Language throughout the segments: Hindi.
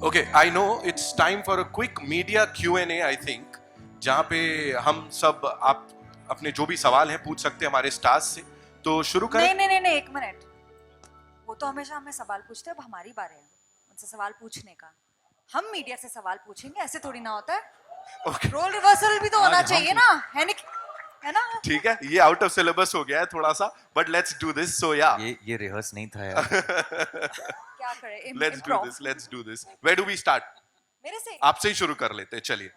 Okay, I know it's time for a quick media Q&A, I think, जहाँ पे हम सब आप अपने जो भी सवाल हैं पूछ सकते हैं हमारे स्टार्स से. तो शुरू करें. नहीं, एक मिनट. वो तो हमेशा हमें सवाल पूछते हैं, अब हमारी बारी है उनसे सवाल पूछने का. हम मीडिया से सवाल पूछेंगे, ऐसे थोड़ी ना होता है. Okay. रोल रिवर्सल भी तो होना चाहिए ना, है ना? ठीक है, ये आउट ऑफ सिलेबस हो गया है थोड़ा सा, but let's do this. So या ये रिहर्स नहीं था यार. क्या करें? Let's do this. Where do we start? मेरे से. आपसे ही शुरू कर लेते हैं, चलिए.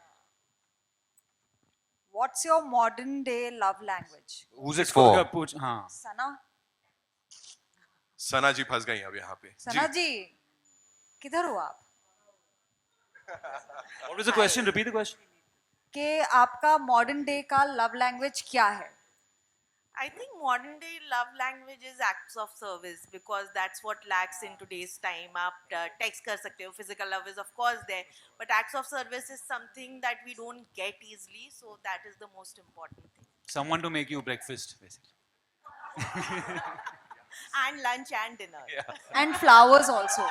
What's your modern day love language? Who's it for? पूछ. हाँ. सना. सना जी फंस गई अब यहाँ पे. सना जी, किधर हो आप? What was the question? Repeat the question. कि आपका मॉडर्न डे का लव लैंग्वेज क्या है? I think modern day love language is acts of service because that's what lacks in today's time. आप text कर सकते हो, physical love is of course there, but acts of service is something that we don't get easily, so that is the most important thing. Someone to make you breakfast, basically. And lunch and dinner. Yeah. And flowers also.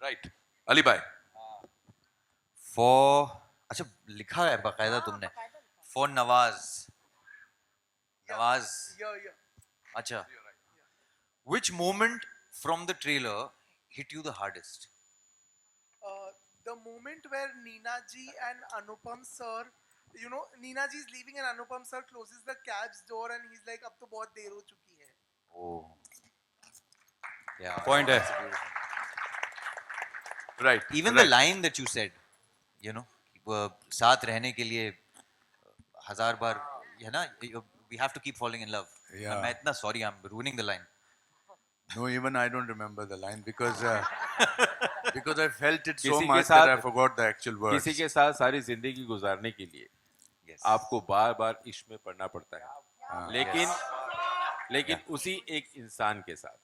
Right. Ali भाई. For अच्छा लिखा है बकायदा तुमने. For नवाज. नवाज. अच्छा. Which moment from the trailer hit you the hardest? The moment where Neena ji and Anupam sir, you know, Neena ji is leaving and Anupam sir closes the cab's door and he's like, अब तो बहुत देर हो चुकी है. Oh. Yeah. Point है. Right. Even the line that you said, you know, साथ रहने के लिए हजार बार, है ना, we have to keep falling in love. Yeah. मैं इतना sorry, I'm ruining the line. No, even I don't remember the line because because I felt it so किसी के much साथ- that I forgot the actual words. किसी के साथ सारी जिंदगी गुजारने के लिए Yes. आपको बार बार इश्क में पड़ना पड़ता है, हाँ, लेकिन उसी एक इंसान के साथ.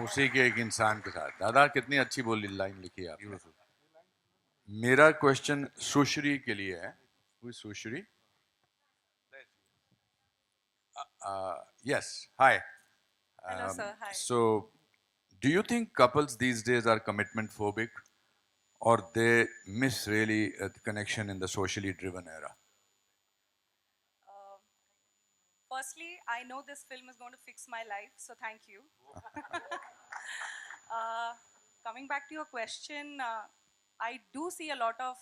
उसी के एक इंसान के साथ. दादा कितनी अच्छी बोली लाइन लिखी है आपने. मेरा क्वेश्चन सुश्री के लिए है. Who is Sushri? Yes. Hi. Hello, sir. Hi. So, do you think couples these days are commitment phobic, or they miss really the connection in the socially driven era? Firstly, I know this film is going to fix my life, so thank you. Coming back to your question, I do see a lot of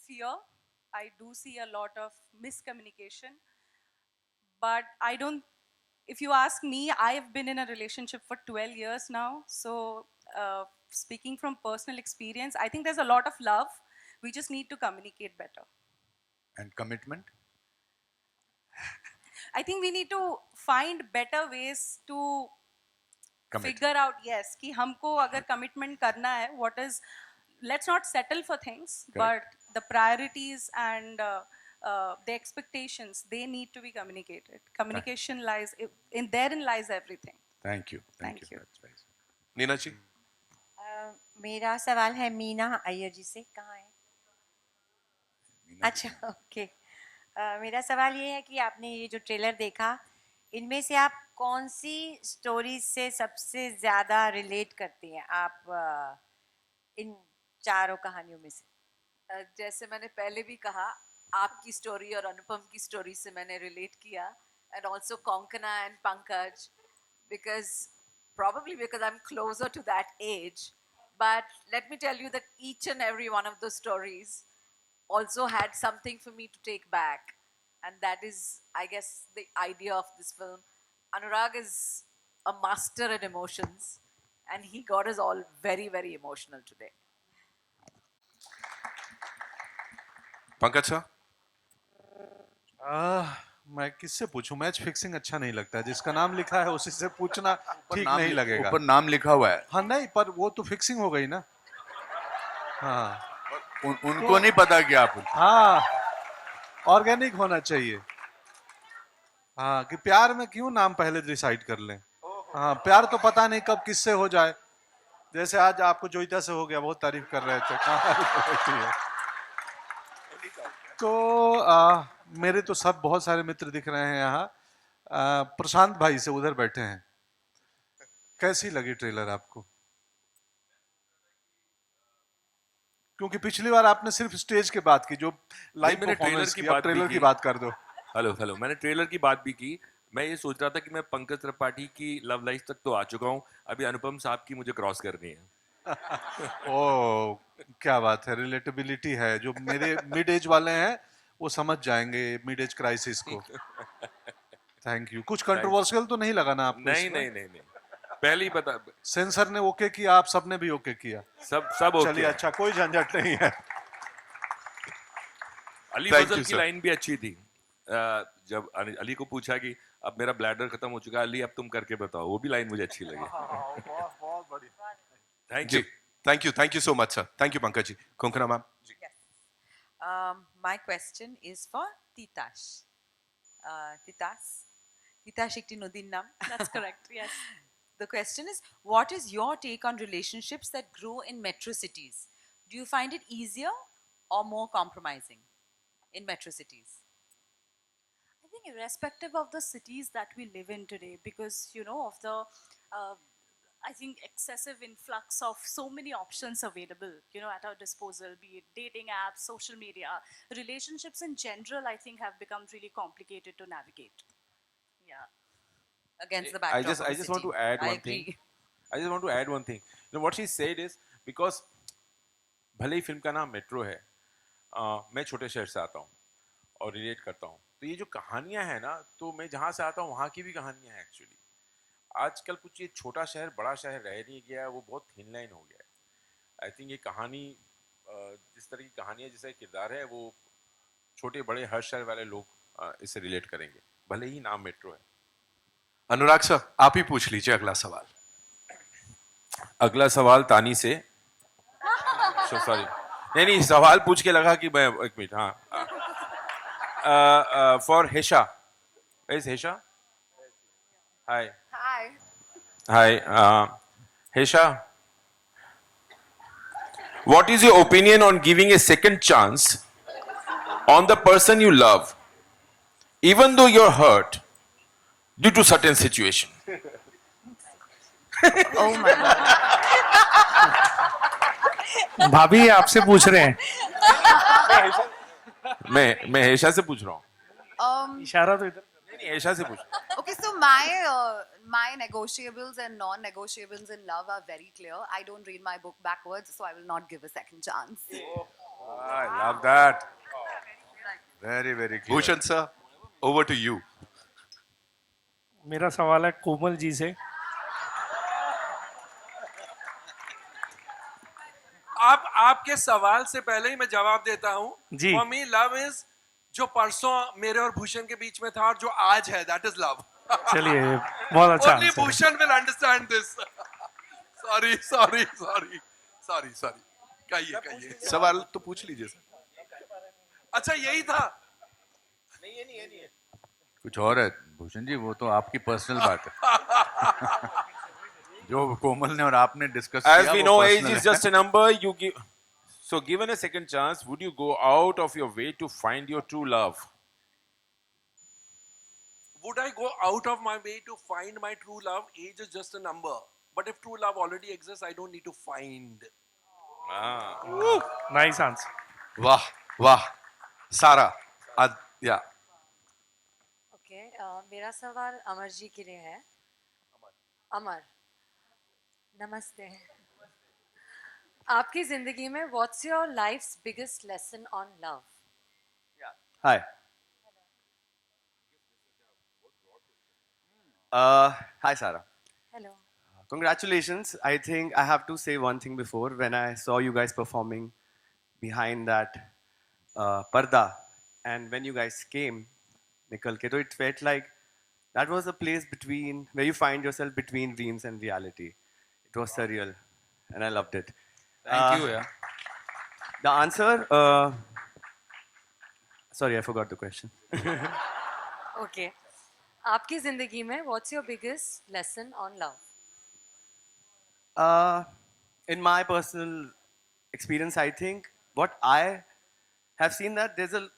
fear. I do see a lot of miscommunication. But I don't, if you ask me, I've been in a relationship for 12 years now. So speaking from personal experience, I think there's a lot of love. We just need to communicate better. And commitment? I think we need to find better ways to Commit. figure out, yes, कि हमको अगर commitment करना है, what is, let's not settle for things, Correct. but the priorities and the expectations, they need to be communicated. Communication lies, therein lies everything. Thank you. Thank you. That's right. Neena जी. मेरा सवाल है मीना अय्यर जी से. कहाँ है? अच्छा, ओके. मेरा सवाल ये है कि आपने ये जो ट्रेलर देखा, इनमें से आप कौन सी स्टोरी से सबसे ज़्यादा रिलेट करती हैं आप इन चारों कहानियों में से? जैसे मैंने पहले भी कहा, आपकी स्टोरी और अनुपम की स्टोरी से मैंने रिलेट किया, and also Konkona and Pankaj, probably because I'm closer to that age. But let me tell you that each and every one of those stories also had something for me to take back. And that is, I guess, the idea of this film. Anurag is a master at emotions, and he got us all very, very emotional today. Pankaj sir. मैं किससे पूछूं? मैच फिक्सिंग अच्छा नहीं लगता. जिसका नाम लिखा है उसी से पूछना ठीक नहीं लगेगा. ऊपर नाम लिखा हुआ है. हाँ नहीं, पर वो तो फिक्सिंग हो गई ना. हाँ. उनको नहीं पता कि आप. हाँ, ऑर्गेनिक होना चाहिए. हाँ, कि प्यार में क्यों नाम पहले डिसाइड कर लें. हाँ, प्यार तो पता नहीं कब किससे हो जाए. जैसे आज आपको जोईता से हो गया, बहुत तारीफ कर रहे थे. कहाँ तो मेरे तो सब बहुत सारे मित्र दिख रहे हैं यहाँ. प्रशांत भाई से उधर बैठे हैं, कैसी लगी ट्रेलर आपको? क्योंकि पिछली बार आपने सिर्फ स्टेज की बात की, जो लाइव मैंने परफॉर्मेंस की, अब बात भी ट्रेलर की बात कर दो। हेलो, मैंने ट्रेलर की बात भी की। मैं ये सोच रहा था कि मैं पंकज त्रिपाठी की लव लाइफ तक तो आ चुका हूँ, अभी अनुपम साहब की मुझे क्रॉस करनी है। ओ, क्या बात है, रिलेटेबिलिटी है। जो मेरे मिड एज वाले हैं वो समझ जाएंगे मिड एज क्राइसिस को। Thank you. कुछ कंट्रोवर्शियल तो नहीं लगा ना आपको? नहीं, पहले ही पता। सेंसर ने ओके किया, आप सबने भी ओके किया? सब ओके। चलिए, अच्छा, कोई झंझट नहीं है। अली Thank फजल you, की sir. लाइन भी अच्छी थी। जब अली को पूछा कि अब मेरा ब्लैडर खत्म हो चुका है, अली अब तुम करके बताओ, वो भी लाइन मुझे अच्छी लगी। बहुत बढ़िया। थैंक जी, you. thank you so much, sir. Thank you, Pankaj ji. Konkana ma'am. My question is for Titash. Titash ekti nodin nam. That's correct. Yes. The question is, what is your take on relationships that grow in metro cities? Do you find it easier or more compromising in metro cities? I think irrespective of the cities that we live in today, because of the I think excessive influx of so many options available, at our disposal, be it dating apps, social media, relationships in general, I think have become really complicated to navigate. Yeah. Against the backdrop of I the just want city. to add I one thing. agree. I just want to add one thing. What she said is because भले ही फिल्म का नाम मेट्रो है, मैं छोटे शहर से आता हूँ और रिलेट करता हूँ, तो ये जो कहानियां हैं ना, तो मैं जहाँ से आता हूँ वहाँ की भी कहानियां हैं एक्चुअली। आजकल कुछ ये छोटा शहर बड़ा शहर रह नहीं गया है, वो बहुत थिन लाइन हो गया है। आई थिंक ये कहानी जिस तरह की कहानियां, जैसा किरदार है, वो छोटे बड़े हर शहर वाले लोग इससे रिलेट करेंगे, भले ही नाम मेट्रो है। अनुराग सर, आप ही पूछ लीजिए अगला सवाल। अगला सवाल तानी से। सॉरी, नहीं, सवाल पूछ के लगा कि मैं एक मिनट। हाँ, for Hesha. Is Hesha? Hi Hesha, what is your opinion on giving a second chance on the person you love even though you're hurt due to certain situation? Oh my God. भाभी ये आपसे पूछ रहे हैं। मैं हेशा से पूछ रहा हूँ। इशारा तो इधर। नहीं, हेशा से पूछ। Okay, so my negotiables and non-negotiables in love are very clear. I don't read my book backwards, so I will not give a second chance. I love that. Very, very clear. Bhushan sir, over to you. मेरा सवाल है कोमल जी से। आपके सवाल से पहले ही मैं जवाब देता हूँ। जी। For me, love is जो परसों मेरे और भूषण के बीच में था और जो आज है, that is love. चलिए, बहुत अच्छा Only आंसर है। Bhushan will understand this. Sorry. कहिए। सवाल तो पूछ लीजिए सर। अच्छा, यही था। नहीं, ये नहीं है। कुछ और है भूषण जी, वो तो आपकी पर्सनल बात है। जो कोमल ने और आपने डिस्कस किया, As we know, age is just a number. You give. So, given a second chance, would you go out of your way to find your true love? Would I go out of my way to find my true love? Age is just a number. But if true love already exists, I don't need to find. Nice answer. वाह। सारा, या। ओके, मेरा सवाल अमर जी के लिए है। अमर, नमस्ते। आपकी जिंदगी में what's your life's biggest lesson on love? Hi. Hi, Sarah. Hello. Congratulations. I think I have to say one thing before. When I saw you guys performing behind that parda, and when you guys came, nikal ke, it felt like that was a place between where you find yourself between dreams and reality. It was surreal, and I loved it. Thank you, yeah. The answer. Sorry, I forgot the question. Okay, आपकी जिंदगी में what's your biggest lesson on love? In my personal experience, I think what I have seen that there's a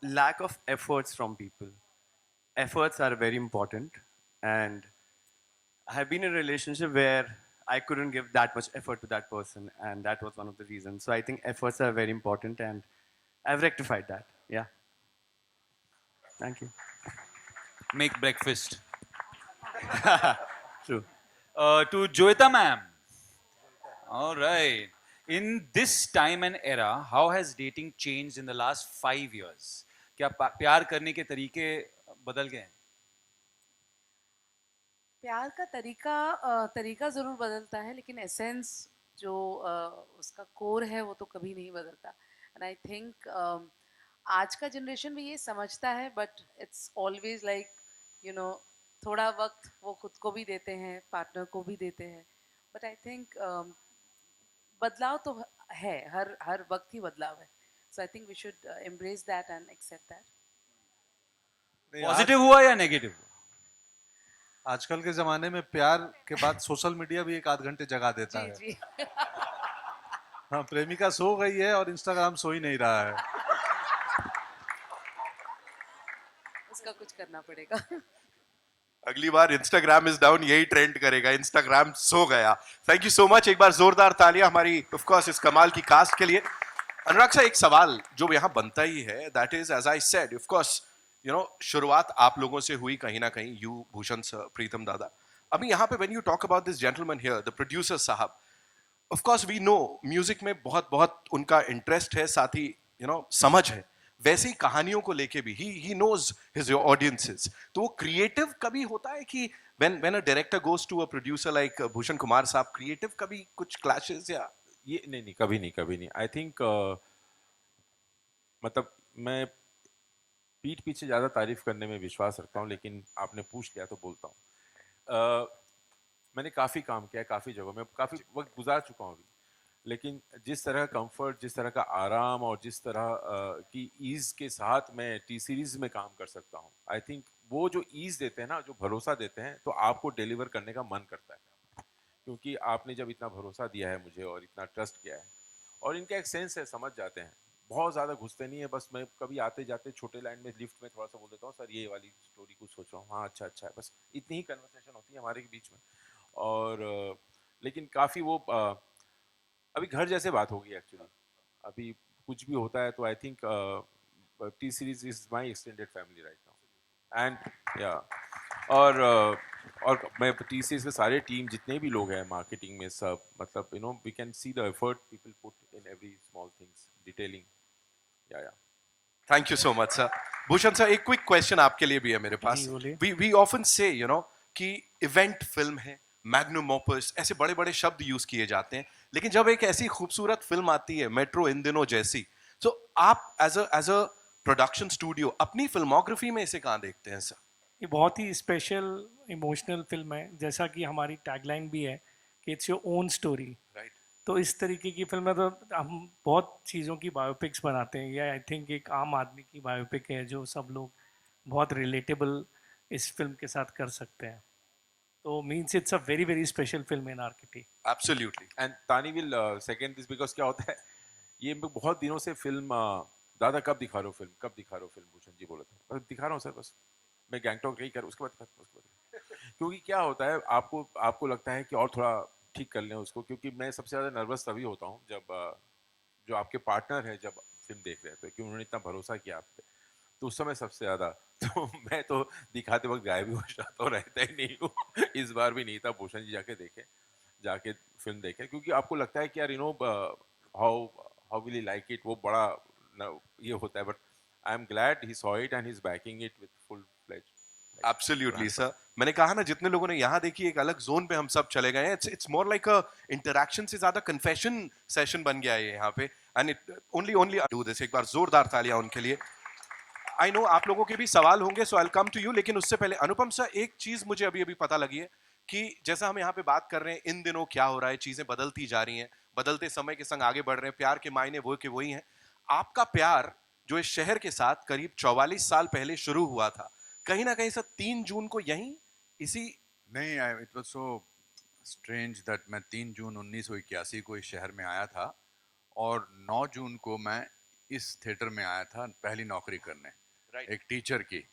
lack of efforts from people. efforts are very important, and I have been in a relationship where I couldn't give that much effort to that person, and that was one of the reasons. So I think efforts are very important, and I've rectified that. Yeah. Thank you. Make breakfast. True. To Joeta ma'am. All right. In this time and era, how has dating changed in the last 5 years? क्या प्यार करने के तरीके बदल गए हैं? प्यार का तरीका ज़रूर बदलता है, लेकिन एसेंस जो उसका कोर है वो तो कभी नहीं बदलता. एंड आई थिंक आज का जनरेशन भी ये समझता है, but it's always like you know थोड़ा वक्त वो खुद को भी देते हैं, पार्टनर को भी देते हैं. बट आई थिंक बदलाव तो है, हर वक्त ही बदलाव है. So I think we should embrace that and accept that. Positive हुआ या नेगेटिव? आजकल के जमाने में प्यार के बाद सोशल मीडिया भी 1 आध घंटे जगा देता है. जी. हाँ, प्रेमिका सो गई है और इंस्टाग्राम सो ही नहीं रहा है. उसका कुछ करना पड़ेगा. अगली बार इंस्टाग्राम इज डाउन यही ट्रेंड करेगा, इंस्टाग्राम सो गया. Thank you so much. एक बार जोरदार तालियां हमारी ऑफ कोर्स इस कमाल की कास्ट के लिए. अनुराग सर, एक सवाल जो यहाँ बनता ही है, that is as I said, of course you know शुरुआत आप लोगों से हुई कहीं ना कहीं, यू, भूषण सर, प्रीतम दादा. अभी यहाँ पे when you talk about this gentleman here, the producer साहब, of course we know music में बहुत बहुत उनका इंटरेस्ट है, साथ ही यू नो समझ है. वैसे ही कहानियों को लेके भी ही नोज हिज ऑडियंसेस. तो वो क्रिएटिव कभी होता है कि when a director goes to a producer like Bhushan Kumar साहब, क्रिएटिव कभी कुछ क्लैशेस या? ये नहीं, कभी नहीं. आई थिंक मतलब मैं पीठ पीछे ज़्यादा तारीफ करने में विश्वास रखता हूँ, लेकिन आपने पूछ लिया तो बोलता हूँ. मैंने काफ़ी काम किया है, काफ़ी जगहों में, काफ़ी वक्त गुजार चुका हूँ अभी. लेकिन जिस तरह कंफर्ट, जिस तरह का आराम और जिस तरह की ईज़ के साथ मैं टी सीरीज़ में काम कर सकता हूँ, आई थिंक वो जो ईज़ देते हैं ना, जो भरोसा देते हैं, तो आपको डिलीवर करने का मन करता है. क्योंकि आपने जब इतना भरोसा दिया है मुझे और इतना ट्रस्ट किया है, और इनका एक सेंस है, समझ जाते हैं. बहुत ज़्यादा घुसते नहीं है. बस मैं कभी आते जाते छोटे लाइन में लिफ्ट में थोड़ा सा बोल देता हूँ, सर ये वाली स्टोरी कुछ सोच रहा हूँ, हाँ अच्छा है, बस इतनी ही कन्वर्सेशन होती है हमारे बीच में. और लेकिन काफ़ी वो अभी घर जैसे बात होगी एक्चुअली. अभी कुछ भी होता है तो I think T series is my extended family right now. And या और मैं टी सीरीज के सारे टीम जितने भी लोग हैं मार्केटिंग में सब, मतलब you know we can see the effort people put in every small things, detailing. या thank you so much sir. Bhushan sir, एक क्विक क्वेश्चन आपके लिए भी है मेरे पास. वी ऑफन से यू नो कि इवेंट फिल्म है, मैग्नम ओपस, ऐसे बड़े बड़े शब्द यूज किए जाते हैं, लेकिन जब एक ऐसी खूबसूरत फिल्म आती है मेट्रो इन दिनों जैसी, तो आप एज अ प्रोडक्शन स्टूडियो अपनी फिल्मोग्राफी में इसे कहाँ देखते हैं सर? ये बहुत ही स्पेशल इमोशनल फिल्म है, जैसा कि हमारी टैगलाइन भी है कि it's your own story. Right. तो इस तरीके की फिल्म तो हम बहुत चीज़ों की बायोपिक्स बनाते हैं. ये आई थिंक एक आम आदमी की बायोपिक है जो सब लोग बहुत रिलेटेबल इस फिल्म के साथ कर सकते हैं. तो means it's a very very special film in are kitty. Absolutely. And तानी विल सेकंड दिस बिकॉज क्या होता है, ये बहुत दिनों से फिल्म दादा कब दिखा रहे हो फिल्म, भूषण जी बोले थे, दिखा रहा हूँ सर, बस मैं गैंगटॉक नहीं कर, उसके बाद क्योंकि क्या होता है, आपको लगता है कि और थोड़ा ठीक कर लें उसको, क्योंकि मैं सबसे ज़्यादा नर्वस तभी होता हूँ जब जो आपके पार्टनर है जब फिल्म देख रहे थे, कि उन्होंने इतना भरोसा किया आप पे, तो उस समय सबसे ज़्यादा तो मैं तो दिखाते वक्त गायब ही हो जाता हूँ, रहता ही नहीं हूँ. इस बार भी नहीं था. भूषण जी जाके फिल्म देखे, क्योंकि आपको लगता है कि यार you know how will he like it, वो बड़ा ये होता है. But I am glad he saw it and he is backing it with full fledge. Absolutely sir. मैंने कहा ना, जितने लोगों ने यहाँ देखी, एक अलग जोन पे हम सब चले गए हैं. It's more like a interaction से ज्यादा कन्फेशन सेशन बन गया है यहाँ पे. And it only do this. एक बार जोरदार तालियां उनके लिए. आई नो आप लोगों के भी सवाल होंगे, so I will come to you. लेकिन उससे पहले अनुपम सर, एक चीज मुझे अभी पता लगी है कि जैसा हम यहाँ पे बात कर रहे हैं, इन दिनों क्या हो रहा है, चीजें बदलती जा रही हैं, बदलते समय के संग आगे बढ़ रहे हैं, प्यार के मायने वो के वही हैं. आपका प्यार जो इस शहर के साथ करीब 44 साल पहले शुरू हुआ था, कहीं ना कहीं सर 3 जून को यहीं इसी नहीं, it was so strange that मैं 3 जून 1981 को इस शहर में आया था और 9 जून को मैं इस थिएटर में आया था पहली नौकरी करने, एक टीचर की.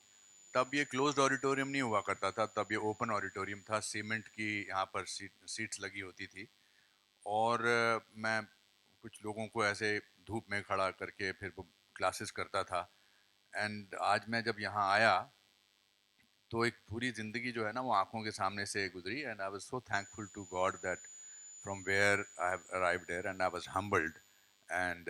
तब ये क्लोज्ड ऑडिटोरियम नहीं हुआ करता था, तब ये ओपन ऑडिटोरियम था, सीमेंट की यहाँ पर सीट्स लगी होती थी और मैं कुछ लोगों को ऐसे धूप में खड़ा करके फिर क्लासेस करता था। एंड आज मैं जब यहाँ आया तो एक पूरी ज़िंदगी जो है ना वो आंखों के सामने से गुजरी and I was so thankful to God that from where I have arrived there and I was humbled and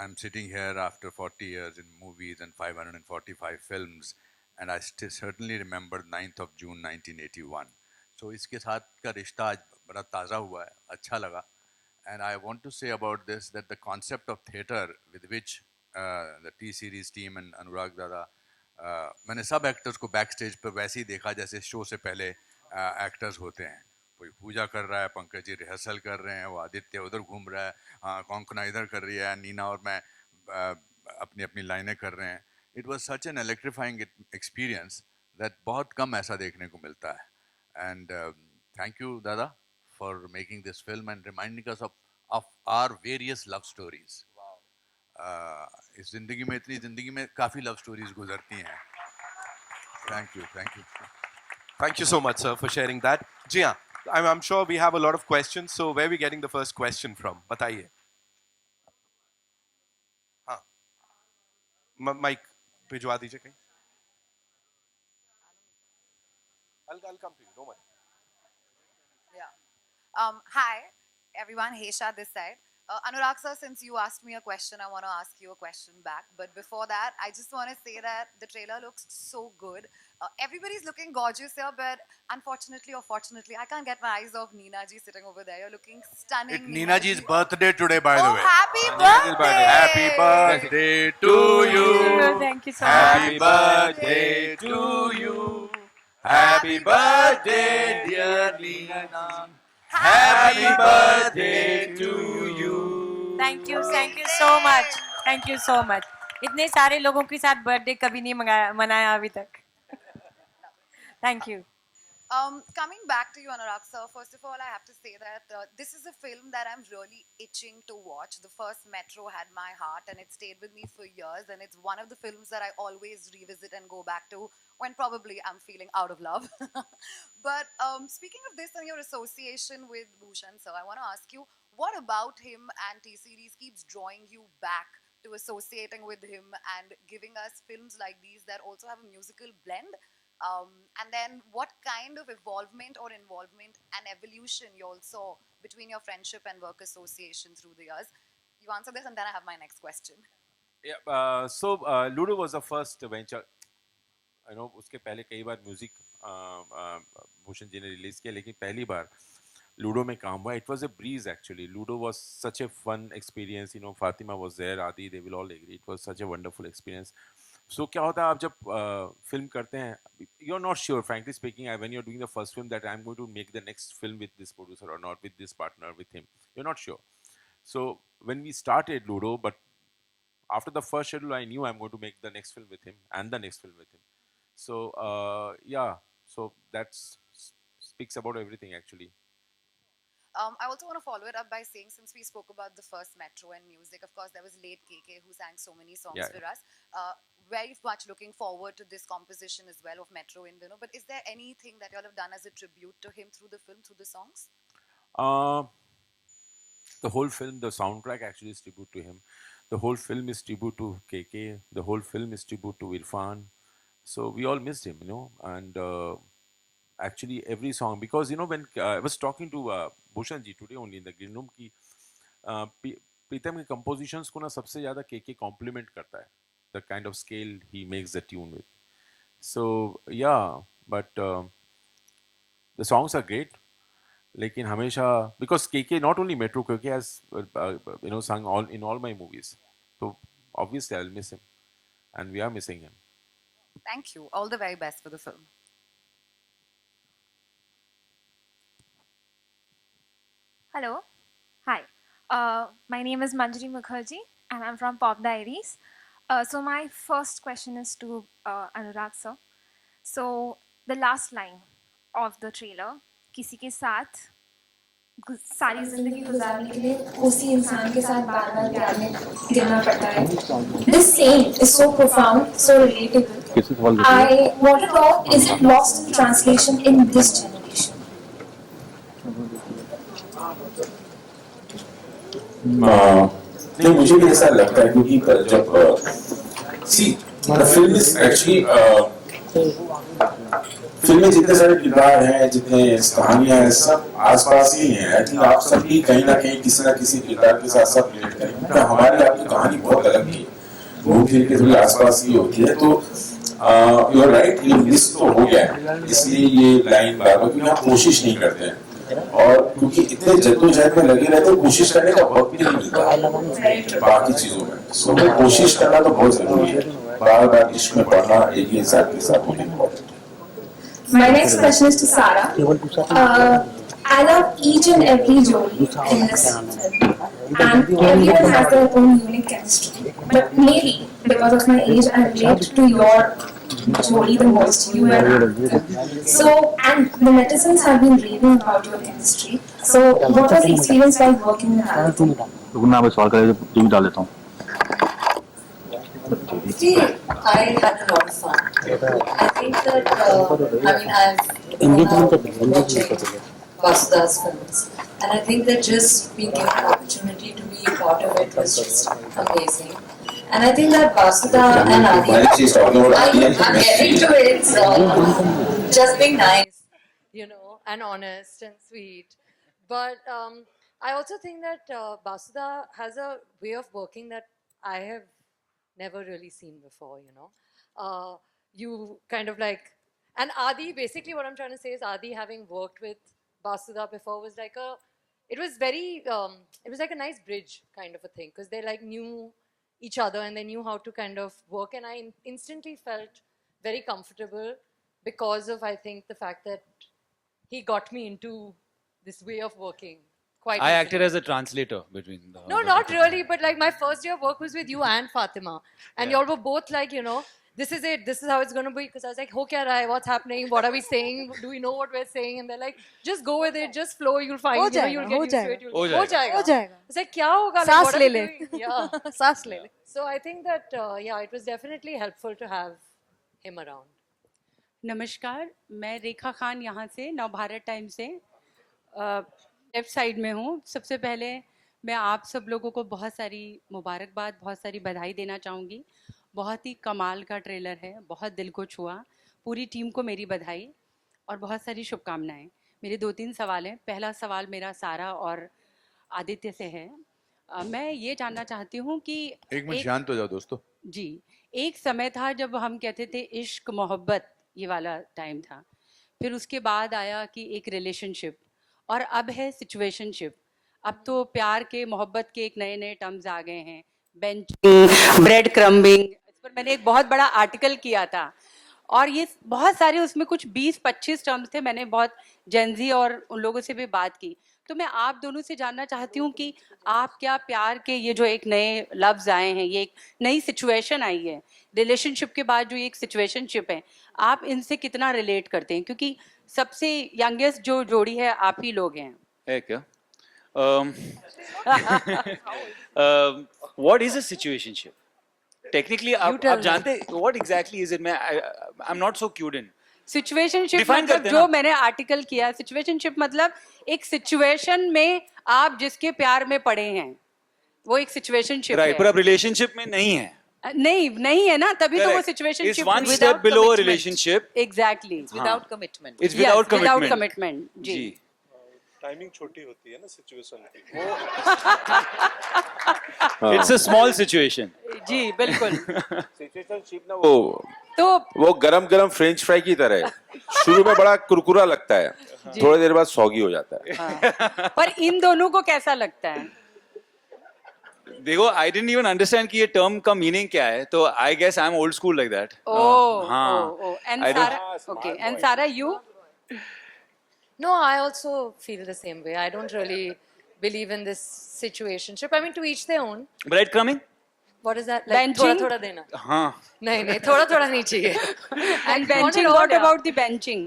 I'm sitting here after 40 years in movies and 545 films and I certainly remember 9th of June 1981. So इसके साथ का रिश्ता आज बड़ा ताज़ा हुआ है, अच्छा लगा. And I want to say about this that the concept of theatre with which the T-Series team and Anurag Dada, मैंने सब एक्टर्स को बैक स्टेज पर वैसे ही देखा जैसे शो से पहले एक्टर्स होते हैं. कोई पूजा कर रहा है, पंकज जी रिहर्सल कर रहे हैं, वो आदित्य उधर घूम रहा है, कौंकना इधर कर रही है, नीना और मैं अपनी अपनी लाइनें कर रहे हैं. It was such an electrifying experience that बहुत कम ऐसा देखने को मिलता है. And thank you Dada for making this film and reminding us of our various love stories. इस जिंदगी में काफ़ी लव स्टोरीज गुजरती हैं. Thank you. Thank you so much, sir, for sharing that. जी हाँ, I'm sure we have a lot of questions. So where are we getting the first question from? बताइए. हाँ. Mic भिजवा दीजिए कहीं. I'll come to you. Don't worry. Yeah. Hi, everyone. Heisha this side. Anurag sir, since you asked me a question, I want to ask you a question back. But before that, I just want to say that the trailer looks so good. Everybody's looking gorgeous here, but unfortunately or fortunately, I can't get my eyes off Neena ji sitting over there. You're looking stunning. It's Neena ji's birthday today, by the way. Happy birthday! Happy birthday to you. Thank you so much. Happy birthday to you. Happy birthday, dear Neena. Happy birthday to you. Thank you so much. Thank you so much. इतने सारे लोगों के साथ बर्थडे कभी नहीं मनाया अभी तक. Thank you. Coming back to you, Anurag sir, first of all, I have to say that this is a film that I'm really itching to watch. The first Metro had my heart and it stayed with me for years, and it's one of the films that I always revisit and go back to when probably I'm feeling out of love. But speaking of this and your association with Bhushan sir, I want to ask you, what about him and T-Series keeps drawing you back to associating with him and giving us films like these that also have a musical blend? And then what kind of involvement and evolution you all saw between your friendship and work association through the years? You answer this and then I have my next question. Yeah, so Ludo was the first venture. I know उसके पहले कई बार म्यूजिक भूषण जी ने रिलीज किया, लेकिन पहली बार लूडो में काम हुआ. It was a breeze actually. Ludo was such a fun experience. You know, Fatima was there, Adi, they will all agree. It was such a wonderful experience. So क्या होता है आप जब फिल्म करते हैं, you're not sure, frankly speaking, when you're doing the first film that I'm going to make the next film with this producer or not, with this partner, with him. You're not sure. So when we started Ludo, but after the first schedule, I knew I'm going to make the next film with him and the next film with him. So yeah, so that speaks about everything actually. I also want to follow it up by saying, since we spoke about the first Metro and music, of course, there was late KK who sang so many songs for us. Very much looking forward to this composition as well of Metro in Dino. But is there anything that you all have done as a tribute to him through the film, through the songs? The whole film, the soundtrack actually is tribute to him. The whole film is tribute to KK. The whole film is tribute to Irfan. So we all missed him, you know, and actually every song, because you know when I was talking to Bhushan ji today only in the green room ki Pritam के compositions को ना सबसे ज़्यादा KK compliment करता है, the kind of scale he makes the tune with. So yeah, but the songs are great. लेकिन हमेशा, because KK not only Metro, KK has you know sung in all my movies, so obviously I'll miss him, and we are missing him. Thank you. All the very best for the film. Hello. Hi. My name is Manjari Mukherjee and I'm from Pop Diaries. So my first question is to Anurag sir. So the last line of the trailer, किसी के साथ सारी जिंदगी गुजारने के लिए उसी इंसान के साथ बार-बार प्यार में गिरना पड़ता है. This saying is so profound, so relatable. I want to know, is it lost in translation in this generation? नहीं, मुझे भी ऐसा लगता है क्योंकि जब सी फिल्म इज एक्चुअली फिल्म में जितने सारे किरदार हैं, जितने कहानियां हैं, सब आसपास ही हैं। आई थिंक आप सभी कहीं ना कहीं किसी ना किसी किरदार के साथ सब रिलेट करेंगे। तो हमारी आपकी कहानी बहुत अलग ही घूम फिर के थोड़ी आसपास ही होती है। तो यू आर राइट, ये मिस तो हो गया है, इसलिए ये लाइन बार बार क्योंकि हम कोशिश नहीं करते हैं और क्योंकि इतने जद्दोजहद में लगे रहते, कोशिश करने का वक्त भी नहीं मिलता बाकी चीजों में। सो कोशिश करना तो बहुत जरूरी है, बार बार इश्क में पढ़ना एक ही इंसान के साथ होने important. My next question is to Sarah. I love each and every Jodie in this film, and everyone has their own unique chemistry. But maybe because of my age, I relate to your Jodie the most. You and Anand. So, and the netizens have been raving about your chemistry. So, what was the experience like working with Anand? रुकना, मैं सवाल कर टीवी डाल देता हूँ। See, I had a lot of fun. I think that, I mean, I've watching Vasuda's films, and I think that just being given an opportunity to be a part of it was just amazing. And I think that Vasuda and Adi, I'm getting to it, so just being nice, you know, and honest and sweet. But I also think that Vasuda has a way of working that I have never really seen before, you know. You kind of like, and Adi, basically what I'm trying to say is Adi having worked with Vasuda before was like it was like a nice bridge kind of a thing, because they like knew each other and they knew how to kind of work, and I instantly felt very comfortable because of, I think, the fact that he got me into this way of working. Quite I easily. acted as a translator between the... No, not really, but like my first day of work was with you and Fatima, and y'all were both like, you know, this is it, this is how it's going to be, because I was like, ho kya raha hai, what's happening, what are we saying, do we know what we're saying, and they're like, just go with it, just flow, you'll find, you know, you'll get used to it, हो ho jayega. It's like, kya hoga, like, सांस what are ले we ले doing? Yeah. सांस ले ले So I think that, yeah, it was definitely helpful to have him around. नमस्कार, मैं रेखा खान यहाँ से नवभारत टाइम से लेफ्ट साइड में हूँ। सबसे पहले मैं आप सब लोगों को बहुत सारी मुबारकबाद, बहुत सारी बधाई देना चाहूँगी। बहुत ही कमाल का ट्रेलर है, बहुत दिल को छुआ। पूरी टीम को मेरी बधाई और बहुत सारी शुभकामनाएं। मेरे 2-3 सवाल हैं। पहला सवाल मेरा सारा और आदित्य से है। मैं ये जानना चाहती हूँ कि एक मिनट शांत हो जाओ दोस्तों जी। एक समय था जब हम कहते थे इश्क मोहब्बत, ये वाला टाइम था। फिर उसके बाद आया कि एक रिलेशनशिप, और अब है सिचुएशनशिप। अब तो प्यार के, मोहब्बत के एक नए नए टर्म्स आ गए हैं, बेंचिंग, ब्रेड क्रम्बिंग। इस पर मैंने एक बहुत बड़ा आर्टिकल किया था और ये बहुत सारे, उसमें कुछ 20-25 टर्म्स थे। मैंने बहुत जेनजी और उन लोगों से भी बात की। तो मैं आप दोनों से जानना चाहती हूँ कि आप क्या प्यार के ये जो एक नए लफ्ज़ आए हैं, ये एक नई सिचुएशन आई है, रिलेशनशिप के बाद जो एक सिचुएशनशिप है, आप इनसे कितना रिलेट करते हैं? क्योंकि सबसे यंगेस्ट जो जोड़ी है आप ही लोग हैं। है क्या? What is a situationship? Technically, आप जानते what exactly is it? I'm not so cued in. Situationship Define मतलब करते हैं जो ना? मैंने आर्टिकल किया, सिचुएशनशिप मतलब एक सिचुएशन में आप जिसके प्यार में पड़े हैं, वो एक सिचुएशनशिप Right, है। पर अब relationship में नहीं है। नहीं है ना, तभी तो वो Correct. Situationship It's one step below a relationship. Exactly, without commitment. It's without commitment. Without commitment. जी। टाइमिंग छोटी होती है ना सिचुएशन की। It's a small situation. जी बिल्कुल। सिचुएशनशिप ना वो गरम गरम फ्रेंच फ्राई की तरह है। शुरू में बड़ा कुरकुरा लगता है, थोड़ी देर बाद सौगी हो जाता है। पर इन दोनों को कैसा लगता है? देखो, I didn't even understand कि ये term का meaning क्या है, तो I guess I'm old school like that. हाँ। And I don't- Sarah, okay. And Sarah, you? No, I also feel the same way. I don't really believe in this situationship. I mean, to each their own. Breadcrumbing? What is that? Like, Benching? थोड़ा-थोड़ा देना. हाँ। नहीं, थोड़ा-थोड़ा नहीं चाहिए. And benching, what about the benching?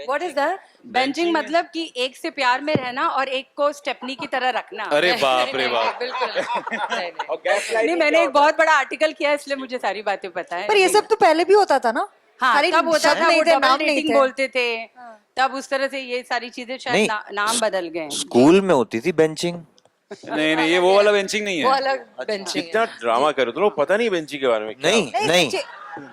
What is that? Benching मतलब कि एक से प्यार में रहना और एक को स्टेपनी की तरह रखना। अरे बाप रे नहीं, बाप। बिल्कुल नहीं, मैंने एक बहुत बड़ा आर्टिकल किया है, इसलिए मुझे सारी बातें पता है। पर ये सब तो पहले भी होता था ना? हाँ, खाली तब होता शब्द था, नहीं वो थे, डबल नाम नहीं डेटिंग थे। बोलते थे, तब उस तरह से ये सारी चीजें शायद नहीं, नाम बदल गए हैं। स्कूल में होती थी बेंचिंग। नहीं नहीं, ये वो वाला बेंचिंग नहीं वो है। अलग बेंचिंग कितना ड्रामा कर रहे हो, पता नहीं बेंची के बारे में क्या नहीं होता है? नहीं,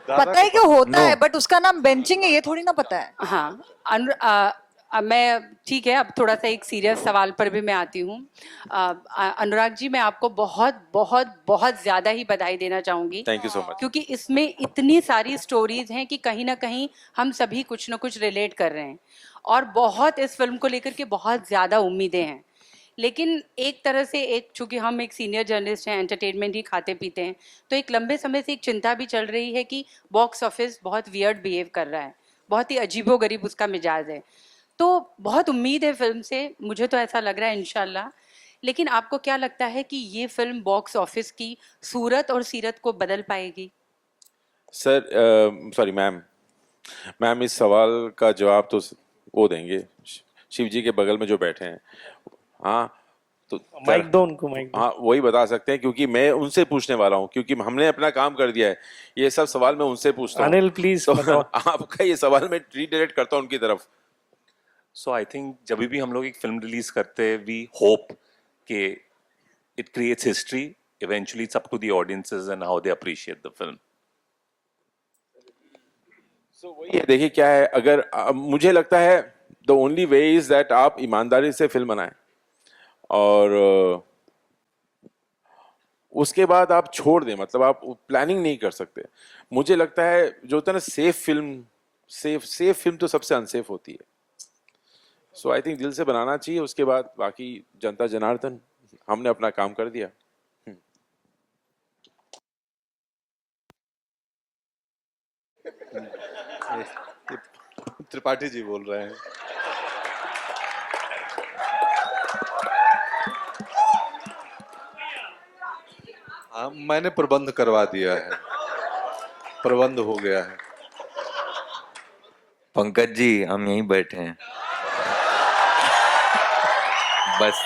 पता है कि होता है, बट उसका नाम बेंचिंग है ये थोड़ी ना पता है। हाँ, मैं ठीक है, अब थोड़ा सा एक सीरियस सवाल पर भी मैं आती हूँ। अनुराग जी, मैं आपको बहुत बहुत बहुत ज़्यादा ही बधाई देना चाहूँगी, थैंक यू सो मच। क्योंकि इसमें इतनी सारी स्टोरीज हैं कि कहीं ना कहीं हम सभी कुछ ना कुछ रिलेट कर रहे हैं, और बहुत इस फिल्म को लेकर के बहुत ज़्यादा उम्मीदें हैं। लेकिन एक तरह से चूंकि हम एक सीनियर जर्नलिस्ट हैं, एंटरटेनमेंट ही खाते पीते हैं, तो एक लंबे समय से एक चिंता भी चल रही है कि बॉक्स ऑफिस बहुत वियर्ड बिहेव कर रहा है, बहुत ही अजीबोगरीब उसका मिजाज है। तो बहुत उम्मीद है फिल्म से, मुझे तो ऐसा लग रहा है इंशाल्लाह। लेकिन आपको क्या लगता है कि ये फिल्म बॉक्स ऑफिस की सूरत और सीरत को बदल पाएगी? सर सॉरी मैम इस सवाल का जवाब तो वो देंगे शिव जी के बगल में जो बैठे हैं। हाँ तो माइक दो उनको, माइक। हाँ वही बता सकते हैं, क्योंकि मैं उनसे पूछने वाला हूँ, क्योंकि हमने अपना काम कर दिया है। ये सब सवाल मैं उनसे पूछता हूँ। अनिल प्लीज तो आपका ये सवाल मैं रीडायरेक्ट करता हूँ उनकी तरफ। सो आई थिंक जब भी हम लोग एक फिल्म रिलीज करते हैं, वी होप कि it creates history, eventually it's up to the audiences and how they appreciate the film. So वही है, देखिए क्या है, अगर मुझे लगता है the only way is that आप ईमानदारी से फिल्म बनाएं, और उसके बाद आप छोड़ दें, मतलब आप प्लानिंग नहीं कर सकते। मुझे लगता है जो होता है ना सेफ फिल्म तो सबसे अनसेफ होती है। सो आई थिंक दिल से बनाना चाहिए, उसके बाद बाकी जनता जनार्दन, हमने अपना काम कर दिया। त्रिपाठी जी बोल रहे हैं। हाँ, मैंने प्रबंध करवा दिया है, प्रबंध हो गया है। पंकज जी, हम यहीं बैठे हैं बस।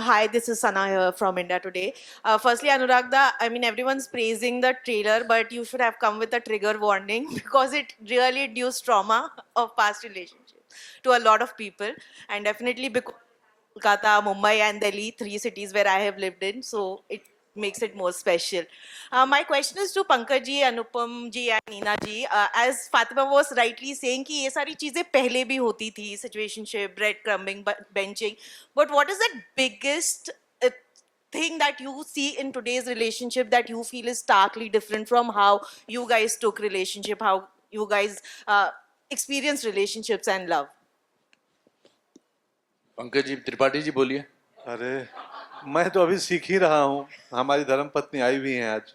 Hi, this is Sana here from India Today. Firstly, Anuragda, I mean, everyone's praising the trailer, but you should have come with a trigger warning because it really induced trauma of past relationships to a lot of people. And definitely because Kolkata, Mumbai and Delhi, 3 cities where I have lived in, so it makes it more special. My question is to Pankaj ji, Anupam ji and Neena ji. As Fatima was rightly saying कि ये सारी चीजें पहले भी होती थी, situationship, breadcrumbing, benching. But what is the biggest thing that you see in today's relationship that you feel is starkly different from how you guys took relationship, how you guys experienced relationships and love? Pankaj ji, Tripathi ji बोलिए। अरे मैं तो अभी सीख ही रहा हूँ, हमारी धर्मपत्नी आई भी हैं आज,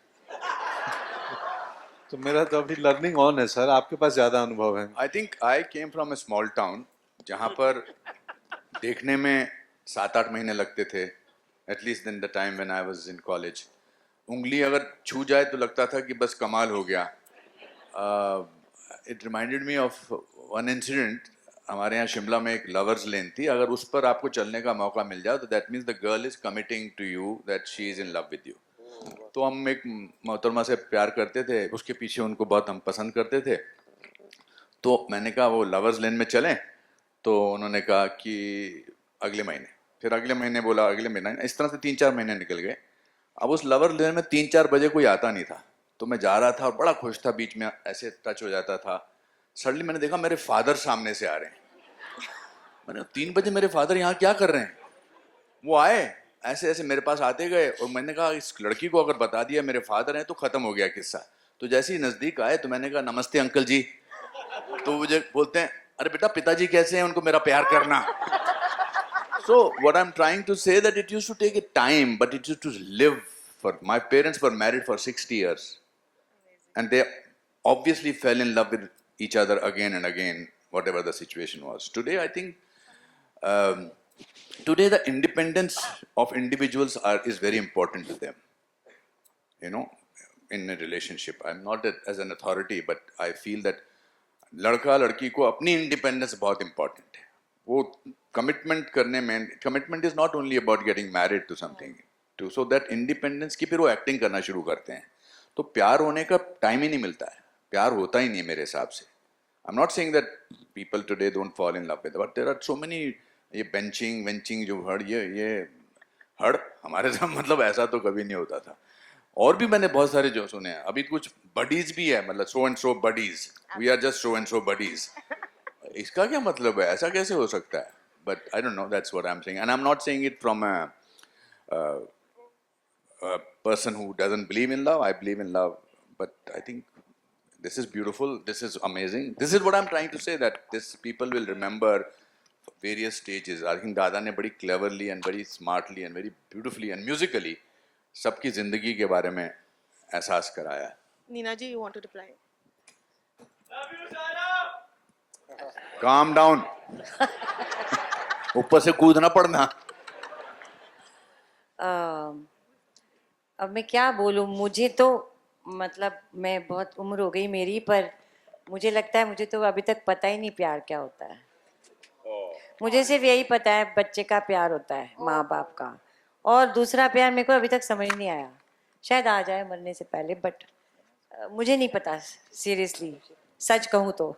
तो मेरा तो अभी लर्निंग ऑन है सर, आपके पास ज्यादा अनुभव है। I think I came from a small town जहाँ पर देखने में 7-8 महीने लगते थे, at least in the time when I was in college. उंगली अगर छू जाए तो लगता था कि बस कमाल हो गया। It reminded me of one incident. हमारे यहाँ शिमला में एक लवर्स लेन थी, अगर उस पर आपको चलने का मौका मिल जाए तो that means the girl is committing to you that she is in love with you. तो हम एक मोहतरमा से प्यार करते थे, उसके पीछे उनको बहुत हम पसंद करते थे। तो मैंने कहा वो लवर्स लेन में चलें, तो उन्होंने कहा कि अगले महीने, फिर अगले महीने बोला अगले महीने, इस तरह से 3-4 महीने निकल गए। अब उस लवर लेन में 3-4 बजे कोई आता नहीं था, तो मैं जा रहा था और बड़ा खुश था, बीच में ऐसे टच हो जाता था। सडनली मैंने देखा मेरे फादर सामने से आ रहे हैं। मैंने 3 बजे मेरे फादर यहाँ क्या कर रहे हैं? वो आए ऐसे ऐसे मेरे पास आते गए, और मैंने कहा इस लड़की को अगर बता दिया मेरे फादर हैं तो खत्म हो गया किस्सा। तो जैसे ही नजदीक आए तो मैंने कहा नमस्ते अंकल जी, तो मुझे बोलते हैं अरे बेटा पिताजी कैसे हैं, उनको मेरा प्यार करना। So what I'm trying to say that it used to take a time, but it used to live. For my parents were married for 60 years, and they obviously fell in love with each other again and again, whatever the situation was. Today, I think, today the independence of individuals is very important to them. You know, in a relationship. I'm not as an authority, but I feel that लड़का लड़की को अपनी इंडिपेंडेंस बहुत इंपॉर्टेंट है. वो कमिटमेंट करने में, commitment is not only about getting married to something, to so that independence की फिर वो एक्टिंग करना शुरू करते हैं. तो प्यार होने का टाइम ही नहीं मिलता है, प्यार होता ही नहीं मेरे हिसाब से. I am not saying that people today don't fall in love with, but there are so many ये बेंचिंग वेंचिंग जो हड़, ये हड़ हमारे साथ मतलब ऐसा तो कभी नहीं होता था. और भी मैंने बहुत सारे जो सुने हैं. अभी कुछ बडीज भी है, मतलब so and so buddies, we are just so and so buddies. इसका क्या मतलब है? ऐसा कैसे हो सकता है? But I don't know, that's what I am saying, and I am not saying it from a person who doesn't believe in love. I believe in love, but I think this is beautiful, this is amazing. This is what I'm trying to say, that this people will remember various stages. I think दादा ने बड़ी cleverly and very smartly and very beautifully and musically सबकी जिंदगी के बारे में एहसास कराया. Nina ji, you want to reply? Calm down. ऊपर से कूदना पड़ना. अब मैं क्या बोलूँ, मुझे तो मतलब मैं बहुत उम्र हो गई मेरी, पर मुझे लगता है मुझे तो अभी तक पता ही नहीं प्यार क्या होता है. मुझे सिर्फ यही पता है बच्चे का प्यार होता है, माँ बाप का, और दूसरा प्यार मेरे को अभी तक समझ नहीं आया. शायद आ जाए मरने से पहले, बट मुझे नहीं पता सीरियसली, सच कहूँ तो.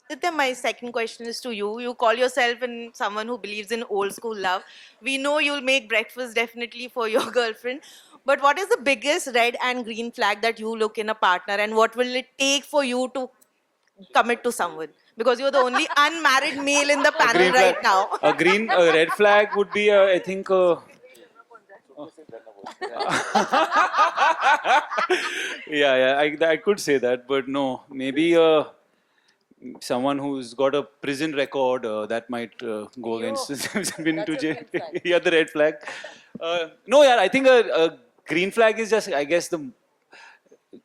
Aditya, my second question is to you. You call yourself someone who believes in old school love. We know you'll make breakfast definitely for your girlfriend. But what is the biggest red and green flag that you look in a partner, and what will it take for you to commit to someone? Because you're the only unmarried male in the panel right now. A red flag would be, I think. I could say that, but no, maybe. Someone who's got a prison record that might go against been to jail. Yeah, the red flag. No, yeah, I think a green flag is just, I guess,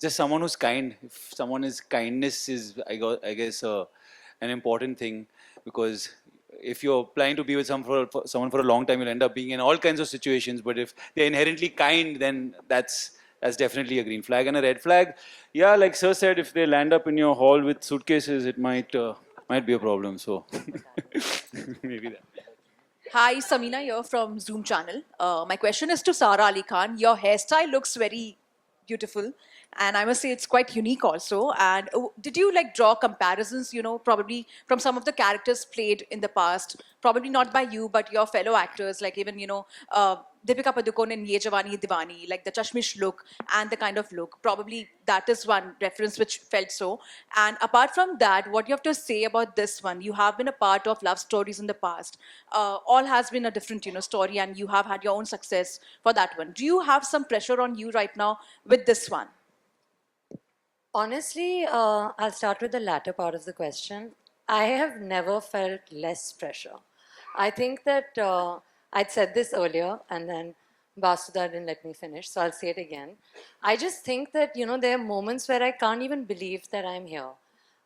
just someone who's kind. If someone is kindness is, I guess, an important thing, because if you're planning to be with someone for a long time, you'll end up being in all kinds of situations. But if they're inherently kind, then that's definitely a green flag. And a red flag, yeah, like Sir said, if they land up in your hall with suitcases, it might be a problem. So maybe that. Hi, Samina here from Zoom channel. My question is to Sara Ali Khan. Your hairstyle looks very beautiful, and I must say it's quite unique also. And did you like draw comparisons, you know, probably from some of the characters played in the past, probably not by you, but your fellow actors, like even, you know, Deepika Padukone in Ye Jawani Hai Diwani, like the chashmish look and the kind of look, probably that is one reference which felt so. And apart from that, what you have to say about this one? You have been a part of love stories in the past. All has been a different, you know, story, and you have had your own success for that one. Do you have some pressure on you right now with this one? Honestly, I'll start with the latter part of the question. I have never felt less pressure. I think that I'd said this earlier, and then Vasudha didn't let me finish, so I'll say it again. I just think that, you know, there are moments where I can't even believe that I'm here.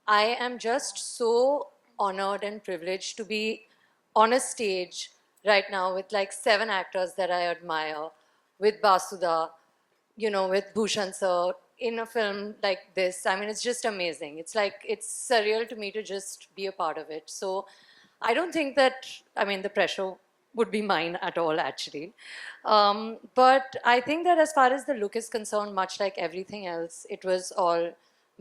I am just so honored and privileged to be on a stage right now with like 7 actors that I admire, with Vasudha, you know, with Bhushan sir, in a film like this. I mean, it's just amazing. It's like, it's surreal to me to just be a part of it. So I don't think that, I mean, the pressure would be mine at all, actually. But I think that as far as the look is concerned, much like everything else, it was all